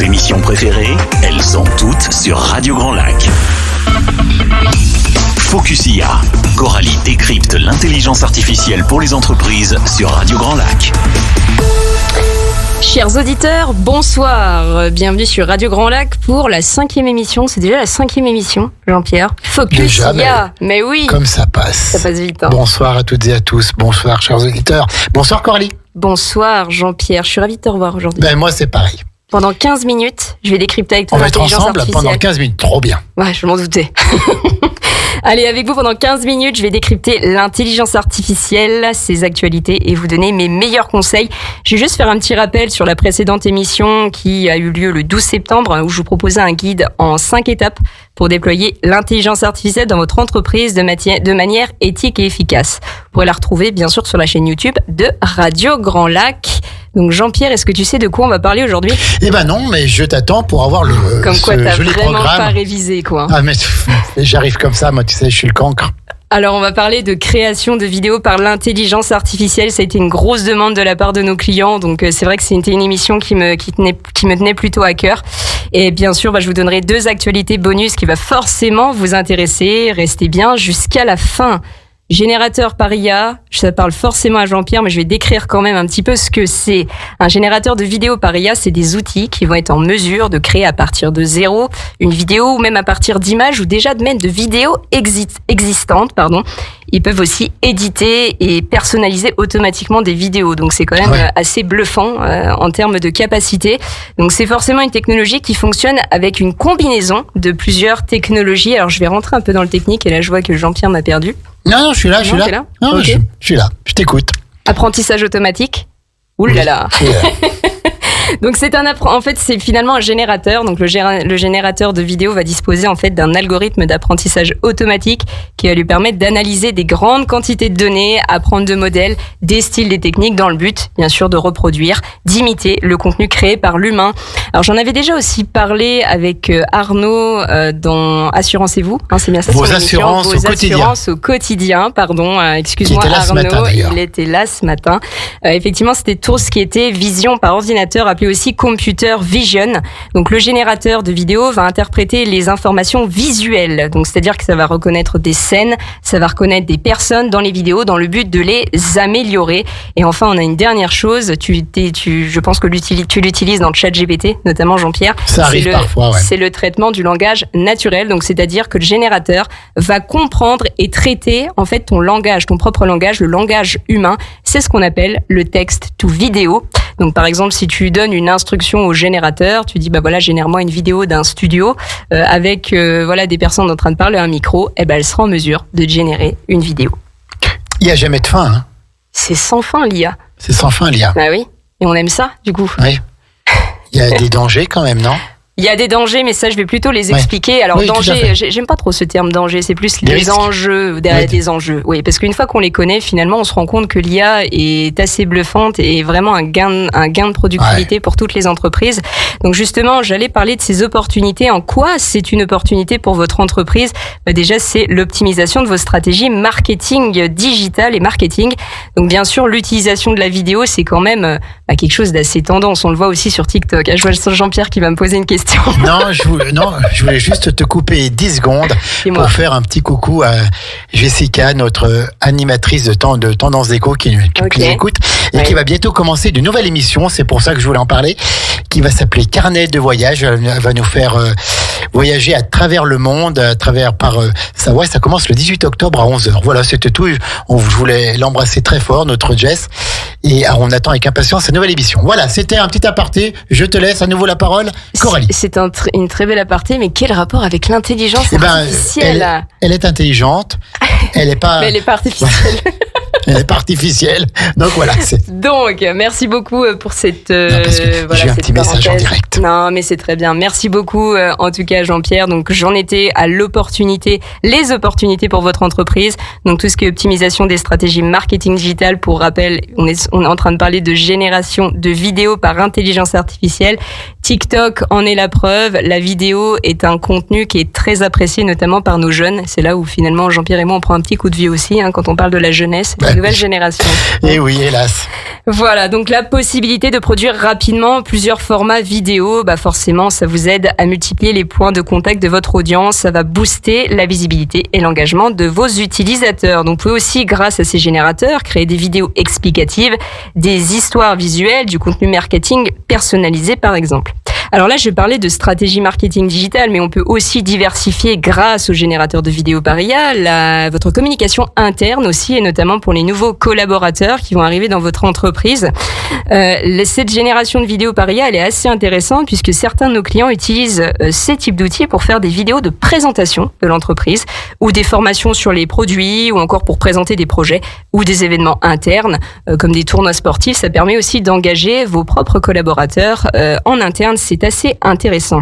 émissions préférées, elles sont toutes sur Radio Grand Lac. Focus IA. Coralie décrypte l'intelligence artificielle pour les entreprises sur Radio Grand Lac. Chers auditeurs, bonsoir. Bienvenue sur Radio Grand Lac pour la 5e émission. C'est déjà la 5e émission, Jean-Pierre. Focus déjà, IA. Mais oui. Comme ça passe. Ça passe vite. Hein. Bonsoir à toutes et à tous. Bonsoir, chers auditeurs. Bonsoir, Coralie. Bonsoir, Jean-Pierre. Je suis ravie de te revoir aujourd'hui. Moi, c'est pareil. Pendant 15 minutes, je vais décrypter avec toi l'intelligence artificielle. On va être ensemble pendant 15 minutes. Trop bien. Ouais, je m'en doutais. Allez, avec vous pendant 15 minutes, je vais décrypter l'intelligence artificielle, ses actualités et vous donner mes meilleurs conseils. Je vais juste faire un petit rappel sur la précédente émission qui a eu lieu le 12 septembre où je vous proposais un guide en 5 étapes pour déployer l'intelligence artificielle dans votre entreprise de manière éthique et efficace. Vous pourrez la retrouver bien sûr sur la chaîne YouTube de Radio Grand Lac. Donc Jean-Pierre, est-ce que tu sais de quoi on va parler aujourd'hui ? Eh ben non, mais je t'attends pour avoir le comme quoi, t'as joli vraiment programme. Pas révisé quoi. Ah mais j'arrive comme ça, moi tu sais, je suis le cancre. Alors, on va parler de création de vidéos par l'intelligence artificielle. Ça a été une grosse demande de la part de nos clients. Donc, c'est vrai que c'était une émission qui me tenait plutôt à cœur. Et bien sûr, je vous donnerai 2 actualités bonus qui va forcément vous intéresser. Restez bien jusqu'à la fin. Générateur par IA, ça parle forcément à Jean-Pierre, mais je vais décrire quand même un petit peu ce que c'est. Un générateur de vidéos par IA, c'est des outils qui vont être en mesure de créer à partir de zéro une vidéo ou même à partir d'images ou déjà même de vidéos existantes. Ils peuvent aussi éditer et personnaliser automatiquement des vidéos. Donc c'est quand même assez bluffant en termes de capacité. Donc c'est forcément une technologie qui fonctionne avec une combinaison de plusieurs technologies. Alors je vais rentrer un peu dans le technique et là je vois que Jean-Pierre m'a perdu. Non, je suis là. Non, okay. je suis là, je t'écoute. Apprentissage automatique. Ouh là là. Donc en fait c'est finalement un générateur. Donc le générateur de vidéos va disposer en fait d'un algorithme d'apprentissage automatique qui va lui permettre d'analyser des grandes quantités de données, apprendre de modèles, des styles, des techniques dans le but bien sûr de reproduire, d'imiter le contenu créé par l'humain. Alors j'en avais déjà aussi parlé avec Arnaud dans Assurance-vous, c'est bien ça. Vos assurances au quotidien. Excuse-moi Arnaud, il était là ce matin. Effectivement c'était tout ce qui était vision par ordinateur appelé aussi computer vision. Donc le générateur de vidéos va interpréter les informations visuelles. Donc c'est-à-dire que ça va reconnaître des scènes, ça va reconnaître des personnes dans les vidéos dans le but de les améliorer. Et enfin, on a une dernière chose, je pense que tu l'utilises dans le ChatGPT, notamment Jean-Pierre. Ça arrive parfois, ouais. C'est le traitement du langage naturel. Donc c'est-à-dire que le générateur va comprendre et traiter en fait ton propre langage, le langage humain. C'est ce qu'on appelle le text to vidéo. Donc par exemple, si tu donnes une instruction au générateur, tu dis génère-moi une vidéo d'un studio avec des personnes en train de parler à un micro, elle sera en mesure de générer une vidéo. Il n'y a jamais de fin. Hein. C'est sans fin l'IA. C'est sans fin l'IA. Ah oui, et on aime ça du coup. Oui. Il y a des dangers quand même, non ? Il y a des dangers, mais ça, je vais plutôt les expliquer. Alors, danger, j'aime pas trop ce terme danger, c'est plus les enjeux, derrière des enjeux. Oui, parce qu'une fois qu'on les connaît, finalement, on se rend compte que l'IA est assez bluffante et vraiment un gain de productivité pour toutes les entreprises. Donc, justement, j'allais parler de ces opportunités. En quoi c'est une opportunité pour votre entreprise ? Déjà, c'est l'optimisation de vos stratégies marketing digital et marketing. Donc, bien sûr, l'utilisation de la vidéo, c'est quand même quelque chose d'assez tendance. On le voit aussi sur TikTok. Je vois Jean-Pierre qui va me poser une question. Non, je voulais juste te couper 10 secondes pour faire un petit coucou à Jessica, notre animatrice de Tendance Déco qui nous écoute et qui va bientôt commencer une nouvelle émission. C'est pour ça que je voulais en parler, qui va s'appeler Carnet de voyage. Elle va nous faire voyager à travers le monde, par Savoie. Ça commence le 18 octobre à 11h. Voilà, c'était tout. Je voulais l'embrasser très fort, notre Jess. Et on attend avec impatience sa nouvelle émission. Voilà, c'était un petit aparté. Je te laisse à nouveau la parole, Coralie. C'est une très belle aparté, mais quel rapport avec l'intelligence artificielle ? Elle est intelligente. Elle n'est pas... Mais elle n'est pas artificielle. Elle n'est pas artificielle. Donc voilà. Donc, merci beaucoup pour cette. Parce que j'ai un petit message en direct. Non, mais c'est très bien. Merci beaucoup, en tout cas, Jean-Pierre. Donc, j'en étais à les opportunités pour votre entreprise. Donc, tout ce qui est optimisation des stratégies marketing digital. Pour rappel, on est en train de parler de génération de vidéos par intelligence artificielle. TikTok en est la preuve. La vidéo est un contenu qui est très apprécié, notamment par nos jeunes. C'est là où finalement Jean-Pierre et moi on prend un petit coup de vie aussi, quand on parle de la jeunesse, de la nouvelle génération. Et oui, hélas. Voilà, donc la possibilité de produire rapidement plusieurs formats vidéo, forcément ça vous aide à multiplier les points de contact de votre audience. Ça va booster la visibilité et l'engagement de vos utilisateurs. Donc vous pouvez aussi, grâce à ces générateurs, créer des vidéos explicatives, des histoires visuelles, du contenu marketing personnalisé par exemple. Alors là, je vais parler de stratégie marketing digitale, mais on peut aussi diversifier grâce aux générateurs de vidéos par IA, votre communication interne aussi, et notamment pour les nouveaux collaborateurs qui vont arriver dans votre entreprise. Cette génération de vidéos par IA, elle est assez intéressante puisque certains de nos clients utilisent ces types d'outils pour faire des vidéos de présentation de l'entreprise ou des formations sur les produits ou encore pour présenter des projets ou des événements internes comme des tournois sportifs. Ça permet aussi d'engager vos propres collaborateurs en interne. C'est assez intéressant.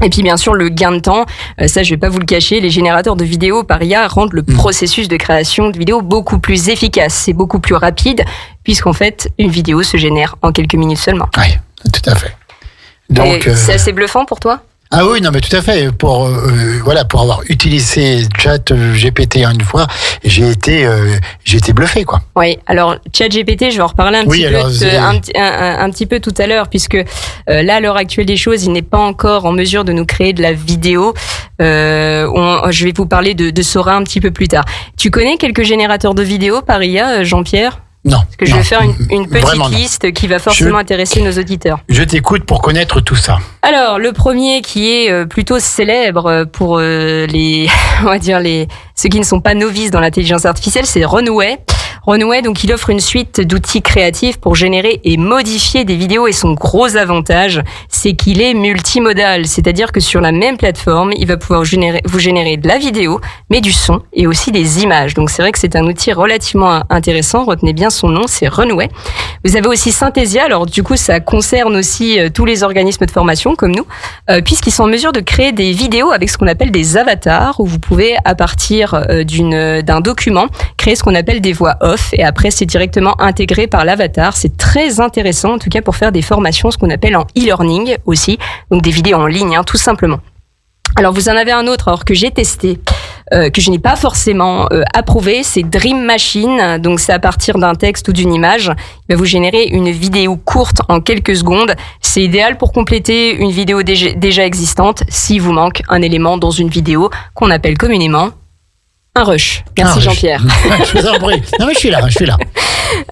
Et puis bien sûr le gain de temps, ça je vais pas vous le cacher, les générateurs de vidéos par IA rendent le processus de création de vidéos beaucoup plus efficace, c'est beaucoup plus rapide puisqu'en fait une vidéo se génère en quelques minutes seulement. Oui, tout à fait. Donc c'est assez bluffant pour toi ? Ah oui, non, mais tout à fait. Pour avoir utilisé ChatGPT une fois, j'ai été bluffé, quoi. Oui. Alors ChatGPT, je vais en reparler un petit peu tout à l'heure, puisque là, à l'heure actuelle des choses, il n'est pas encore en mesure de nous créer de la vidéo. Je vais vous parler de Sora un petit peu plus tard. Tu connais quelques générateurs de vidéos par IA, Jean-Pierre ? Non. Parce que je vais faire une petite liste qui va forcément intéresser nos auditeurs. Je t'écoute pour connaître tout ça. Alors, le premier qui est plutôt célèbre pour ceux qui ne sont pas novices dans l'intelligence artificielle, c'est Runway. Runway, donc, il offre une suite d'outils créatifs pour générer et modifier des vidéos, et son gros avantage, c'est qu'il est multimodal. C'est-à-dire que sur la même plateforme, il va pouvoir vous générer de la vidéo, mais du son et aussi des images. Donc, c'est vrai que c'est un outil relativement intéressant. Retenez bien son nom, c'est Runway. Vous avez aussi Synthesia. Alors, du coup, ça concerne aussi tous les organismes de formation comme nous, puisqu'ils sont en mesure de créer des vidéos avec ce qu'on appelle des avatars, où vous pouvez, à partir d'un document, créer ce qu'on appelle des voix off, et après c'est directement intégré par l'avatar. C'est très intéressant en tout cas pour faire des formations, ce qu'on appelle en e-learning aussi, donc des vidéos en ligne tout simplement. Alors vous en avez un autre que j'ai testé, que je n'ai pas forcément approuvé, c'est Dream Machine. Donc c'est à partir d'un texte ou d'une image, il va vous générer une vidéo courte en quelques secondes. C'est idéal pour compléter une vidéo déjà existante s'il vous manque un élément dans une vidéo qu'on appelle communément un rush. Merci Jean-Pierre. Je vous en prie. Non mais je suis là.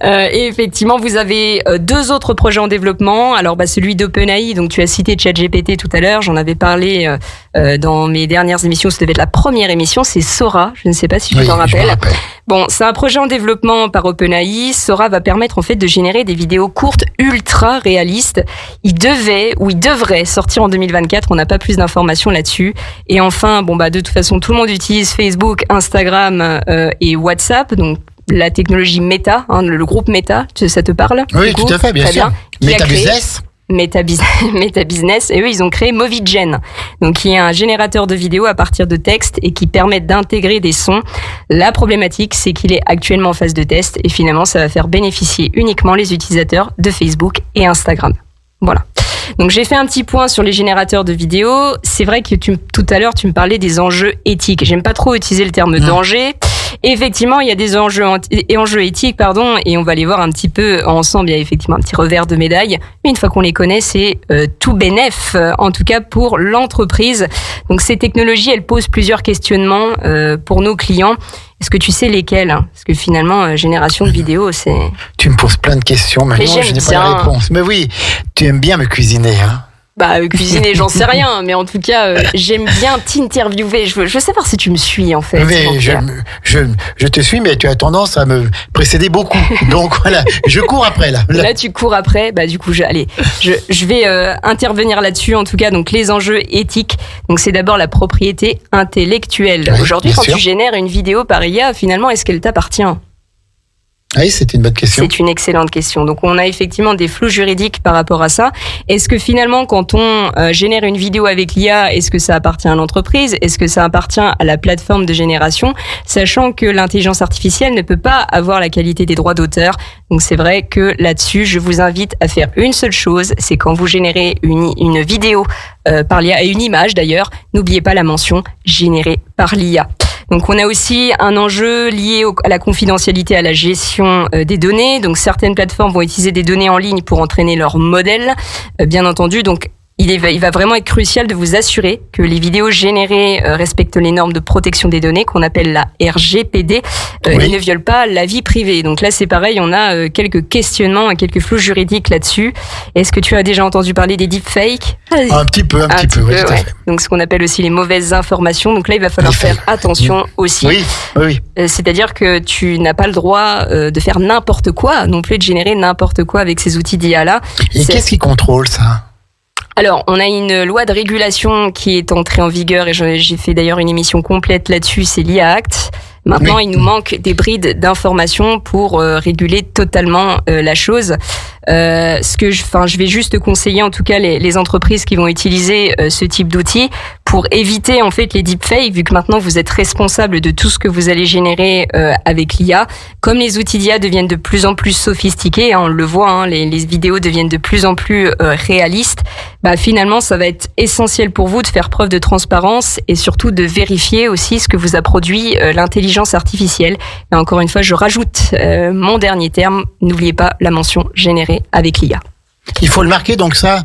Et effectivement, vous avez deux autres projets en développement. Alors, celui d'OpenAI, donc tu as cité ChatGPT tout à l'heure. J'en avais parlé dans mes dernières émissions. Ça devait être la première émission. C'est Sora. Je ne sais pas si tu t'en rappelles. Bon, c'est un projet en développement par OpenAI. Sora va permettre en fait de générer des vidéos courtes ultra réalistes. Il devrait sortir en 2024. On n'a pas plus d'informations là-dessus. Et enfin, de toute façon, tout le monde utilise Facebook, Instagram et WhatsApp. Donc la technologie Meta, le groupe Meta, ça te parle ? Oui, tout à fait, bien sûr. Meta Business. Meta Business, et eux ils ont créé Movigen, donc qui est un générateur de vidéos à partir de texte et qui permet d'intégrer des sons. La problématique, c'est qu'il est actuellement en phase de test et finalement ça va faire bénéficier uniquement les utilisateurs de Facebook et Instagram. Voilà. Donc j'ai fait un petit point sur les générateurs de vidéos. C'est vrai que tout à l'heure tu me parlais des enjeux éthiques. J'aime pas trop utiliser le terme danger. Et effectivement, il y a des enjeux éthiques, et on va les voir un petit peu ensemble. Il y a effectivement un petit revers de médaille, mais une fois qu'on les connaît, c'est tout bénef, en tout cas pour l'entreprise. Donc ces technologies, elles posent plusieurs questionnements pour nos clients. Est-ce que tu sais lesquels ? Parce que finalement, génération de vidéos, c'est... Tu me poses plein de questions, mais non, je n'ai pas la réponse. Mais oui, tu aimes bien me cuisiner, hein ? Cuisiner, j'en sais rien, mais en tout cas, j'aime bien t'interviewer. Je veux savoir si tu me suis, en fait. Mais je te suis, mais tu as tendance à me précéder beaucoup. Donc voilà, je cours après, là. Là, tu cours après. Du coup, je vais intervenir là-dessus, en tout cas. Donc, les enjeux éthiques. Donc, c'est d'abord la propriété intellectuelle. Oui, aujourd'hui, quand tu génères une vidéo par IA, finalement, est-ce qu'elle t'appartient ? Oui, c'est une bonne question. C'est une excellente question. Donc, on a effectivement des flous juridiques par rapport à ça. Est-ce que finalement, quand on génère une vidéo avec l'IA, est-ce que ça appartient à l'entreprise? Est-ce que ça appartient à la plateforme de génération? Sachant que l'intelligence artificielle ne peut pas avoir la qualité des droits d'auteur. Donc, c'est vrai que là-dessus, je vous invite à faire une seule chose. C'est quand vous générez une vidéo par l'IA, et une image d'ailleurs, n'oubliez pas la mention générée par l'IA. Donc, on a aussi un enjeu lié à la confidentialité, à la gestion des données. Donc, certaines plateformes vont utiliser des données en ligne pour entraîner leur modèle, bien entendu. Donc, il va vraiment être crucial de vous assurer que les vidéos générées respectent les normes de protection des données qu'on appelle la RGPD et ne violent pas la vie privée. Donc là, c'est pareil, on a quelques questionnements, quelques flous juridiques là-dessus. Est-ce que tu as déjà entendu parler des deepfakes? Un petit peu, oui, tout à fait. Donc ce qu'on appelle aussi les mauvaises informations. Donc là, il va falloir faire attention aussi. Oui. C'est-à-dire que tu n'as pas le droit de faire n'importe quoi, non plus de générer n'importe quoi avec ces outils d'IA-là. Et qu'est-ce qui contrôle ça? Alors, on a une loi de régulation qui est entrée en vigueur et j'ai fait d'ailleurs une émission complète là-dessus, c'est l'IA Act. Maintenant, il nous manque des brides d'informations pour réguler totalement la chose. Je vais juste conseiller en tout cas les entreprises qui vont utiliser ce type d'outils pour éviter en fait les deepfakes, vu que maintenant vous êtes responsable de tout ce que vous allez générer avec l'IA. Comme les outils d'IA deviennent de plus en plus sophistiqués, on le voit, les vidéos deviennent de plus en plus réalistes. Finalement, ça va être essentiel pour vous de faire preuve de transparence et surtout de vérifier aussi ce que vous a produit l'intelligence artificielle. Et encore une fois, je rajoute mon dernier terme, n'oubliez pas la mention générée avec l'IA. Il faut le marquer donc ça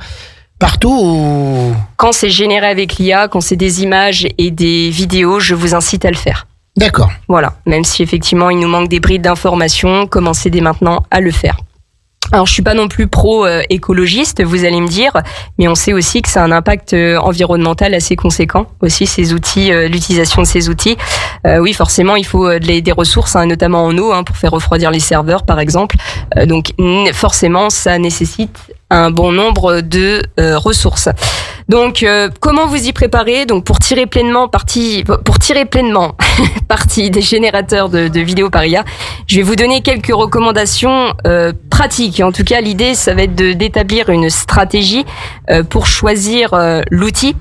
partout ou... Quand c'est généré avec l'IA, quand c'est des images et des vidéos, je vous incite à le faire. D'accord. Voilà, même si effectivement il nous manque des brides d'informations, commencez dès maintenant à le faire. Alors, je suis pas non plus pro-écologiste, vous allez me dire, mais on sait aussi que ça a un impact environnemental assez conséquent aussi, ces outils, l'utilisation de ces outils. Oui, forcément, il faut des ressources, notamment en eau, pour faire refroidir les serveurs, par exemple. Donc, forcément, ça nécessite un bon nombre de ressources. Donc, comment vous y préparer? Donc, pour tirer pleinement parti des générateurs de vidéos par IA, je vais vous donner quelques recommandations pratiques. En tout cas, l'idée, ça va être d'établir une stratégie pour choisir l'outil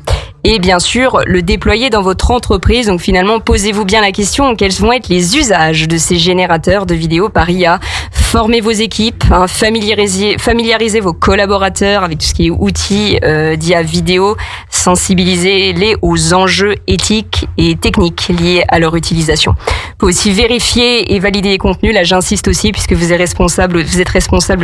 et bien sûr le déployer dans votre entreprise. Donc finalement, posez-vous bien la question, quels vont être les usages de ces générateurs de vidéos par IA? Formez vos équipes, familiarisez vos collaborateurs avec tout ce qui est outils d'IA vidéo, sensibilisez-les aux enjeux éthiques et techniques liés à leur utilisation. Vous pouvez aussi vérifier et valider les contenus. Là, j'insiste aussi puisque vous êtes responsable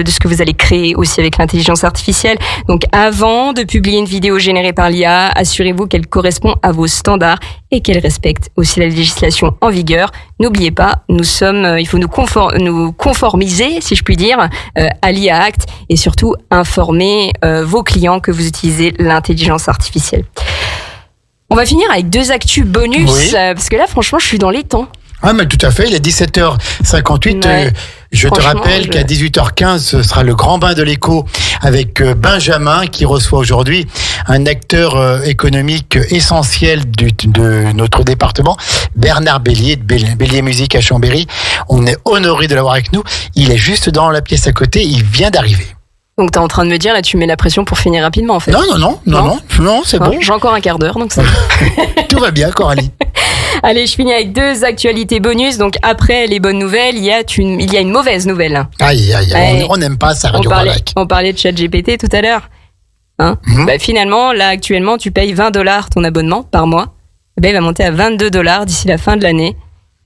de ce que vous allez créer aussi avec l'intelligence artificielle. Donc avant de publier une vidéo générée par l'IA, assurez-vous qu'elle correspond à vos standards et qu'elle respecte aussi la législation en vigueur. N'oubliez pas, il faut nous conformiser, si je puis dire, à l'IA Act et surtout informer vos clients que vous utilisez l'intelligence artificielle. On va finir avec 2 actus bonus, parce que là, franchement, je suis dans les temps. Ah, mais tout à fait, il est 17h58. Ouais, je te rappelle qu'à 18h15, ce sera le grand bain de l'écho avec Benjamin qui reçoit aujourd'hui un acteur économique essentiel de notre département, Bernard Bélier, de Bélier Musique à Chambéry. On est honoré de l'avoir avec nous. Il est juste dans la pièce à côté, il vient d'arriver. Donc t'es en train de me dire, là tu mets la pression pour finir rapidement en fait. Non, c'est bon. J'ai encore un quart d'heure, donc ça Tout va bien, Coralie. Allez, je finis avec 2 actualités bonus. Donc après les bonnes nouvelles, il y a une mauvaise nouvelle. Aïe, on n'aime pas ça, Radio Barlac. On parlait de ChatGPT tout à l'heure. Finalement, là actuellement, tu payes $20 ton abonnement par mois. Il va monter à $22 d'ici la fin de l'année.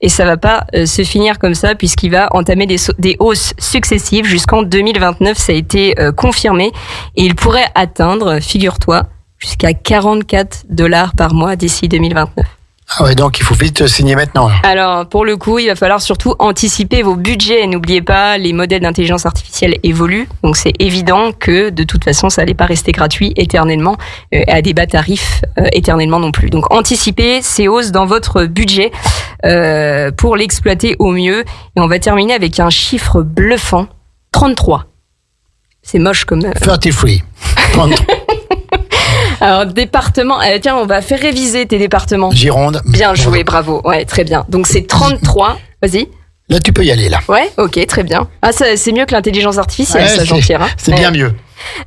Et ça va pas se finir comme ça puisqu'il va entamer des hausses successives jusqu'en 2029. Ça a été confirmé. Et il pourrait atteindre, figure-toi, jusqu'à $44 par mois d'ici 2029. Ah ouais, donc il faut vite signer maintenant. Alors, pour le coup, il va falloir surtout anticiper vos budgets. N'oubliez pas, les modèles d'intelligence artificielle évoluent. Donc, c'est évident que, de toute façon, ça n'allait pas rester gratuit éternellement, à des bas tarifs éternellement non plus. Donc, anticipez ces hausses dans votre budget pour l'exploiter au mieux. Et on va terminer avec un chiffre bluffant, 33. C'est moche comme... 33. 33. Alors, département, tiens, on va faire réviser tes départements. Gironde. Bien joué, bravo. Ouais, très bien. Donc, c'est 33. Vas-y. Là, tu peux y aller, là. Ouais, ok, très bien. Ah, ça, c'est mieux que l'intelligence artificielle, ça, Jean-Pierre. Hein. C'est bien mieux.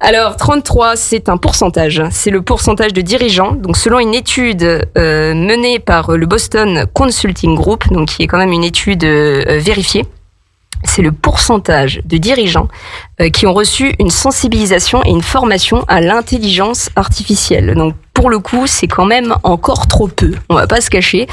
Alors, 33, c'est un pourcentage. C'est le pourcentage de dirigeants. Donc, selon une étude menée par le Boston Consulting Group, donc qui est quand même une étude vérifiée, c'est le pourcentage de dirigeants qui ont reçu une sensibilisation et une formation à l'intelligence artificielle. Donc, pour le coup, c'est quand même encore trop peu. On va pas se cacher.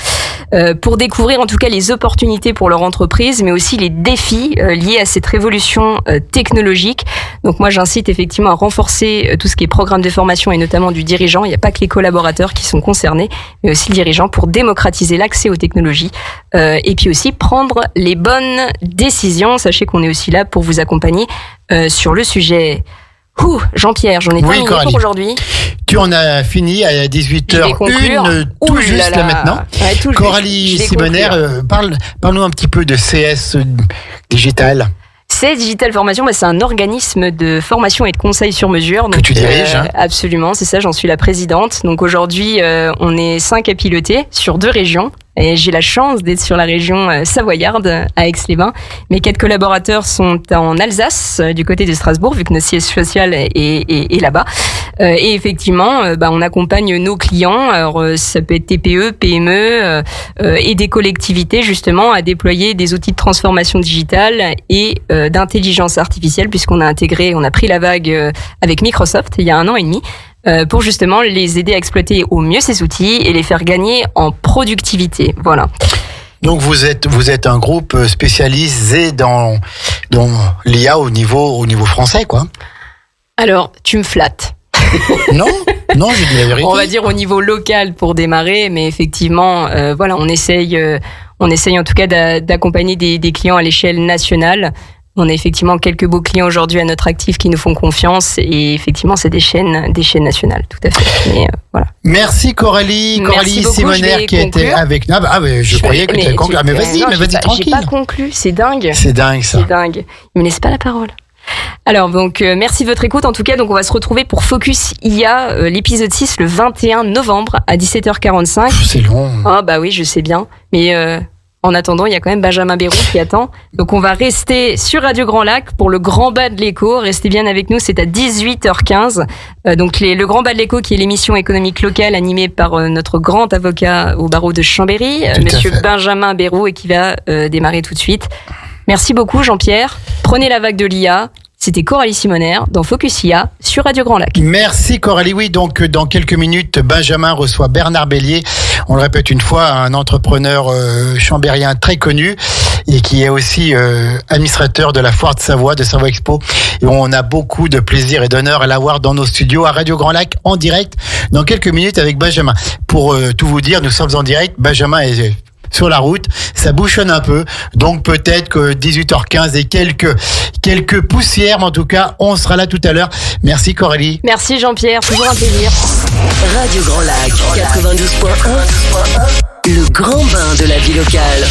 Pour découvrir en tout cas les opportunités pour leur entreprise, mais aussi les défis liés à cette révolution technologique. Donc moi, j'incite effectivement à renforcer tout ce qui est programme de formation et notamment du dirigeant. Il n'y a pas que les collaborateurs qui sont concernés, mais aussi le dirigeant pour démocratiser l'accès aux technologies et puis aussi prendre les bonnes décisions. Sachez qu'on est aussi là pour vous accompagner sur le sujet. Jean-Pierre, j'en ai terminé pour aujourd'hui. Tu en as fini à 18h01, tout juste là maintenant. Ouais, Coralie Simoner, parle-nous un petit peu de CS Digital. CS Digital Formation, c'est un organisme de formation et de conseil sur mesure. Donc, que tu diriges, hein. Absolument, c'est ça, j'en suis la présidente. Donc aujourd'hui, on est 5 à piloter sur 2 régions. Et j'ai la chance d'être sur la région savoyarde, à Aix-les-Bains. Mes 4 collaborateurs sont en Alsace, du côté de Strasbourg, vu que notre siège social est là-bas. Et effectivement, on accompagne nos clients. Alors, ça peut être TPE, PME et des collectivités, justement, à déployer des outils de transformation digitale et d'intelligence artificielle, puisqu'on a pris la vague avec Microsoft il y a 1 an et demi. Pour justement les aider à exploiter au mieux ces outils et les faire gagner en productivité. Voilà. Donc vous êtes un groupe spécialisé dans l'IA au niveau français, quoi. Alors, tu me flattes. Non, j'ai dit la vérité. On va dire au niveau local pour démarrer, mais effectivement, on essaye en tout cas d'accompagner des clients à l'échelle nationale. On a effectivement quelques beaux clients aujourd'hui à notre actif qui nous font confiance et effectivement c'est des chaînes nationales, tout à fait. Mais voilà. Merci Coralie Simoner qui était avec nous. Je croyais que tu avais conclu. Mais vas-y tranquille. J'ai pas conclu, c'est dingue. C'est dingue ça. C'est dingue. Il me laisse pas la parole. Alors donc merci de votre écoute. En tout cas, donc on va se retrouver pour Focus IA l'épisode 6 le 21 novembre à 17h45. C'est long. Ah bah oui, je sais bien. Mais en attendant, il y a quand même Benjamin Bérou qui attend. Donc, on va rester sur Radio Grand Lac pour le Grand Bas de l'Écho. Restez bien avec nous, c'est à 18h15. Donc, le Grand Bas de l'Écho, qui est l'émission économique locale animée par notre grand avocat au barreau de Chambéry, monsieur Benjamin Bérou, et qui va démarrer tout de suite. Merci beaucoup, Jean-Pierre. Prenez la vague de l'IA. C'était Coralie Simoner dans Focus IA sur Radio Grand Lac. Merci Coralie. Oui, donc dans quelques minutes, Benjamin reçoit Bernard Bélier. On le répète une fois, un entrepreneur chambérien très connu et qui est aussi administrateur de la foire de Savoie, de Savoie Expo. Et on a beaucoup de plaisir et d'honneur à l'avoir dans nos studios à Radio Grand Lac en direct dans quelques minutes avec Benjamin. Pour tout vous dire, nous sommes en direct. Benjamin est sur la route, ça bouchonne un peu, donc peut-être que 18h15 et quelques poussières, mais en tout cas, on sera là tout à l'heure. Merci Coralie. Merci Jean-Pierre, toujours un plaisir. Radio Grand Lac, 92.1, le grand bain de la vie locale.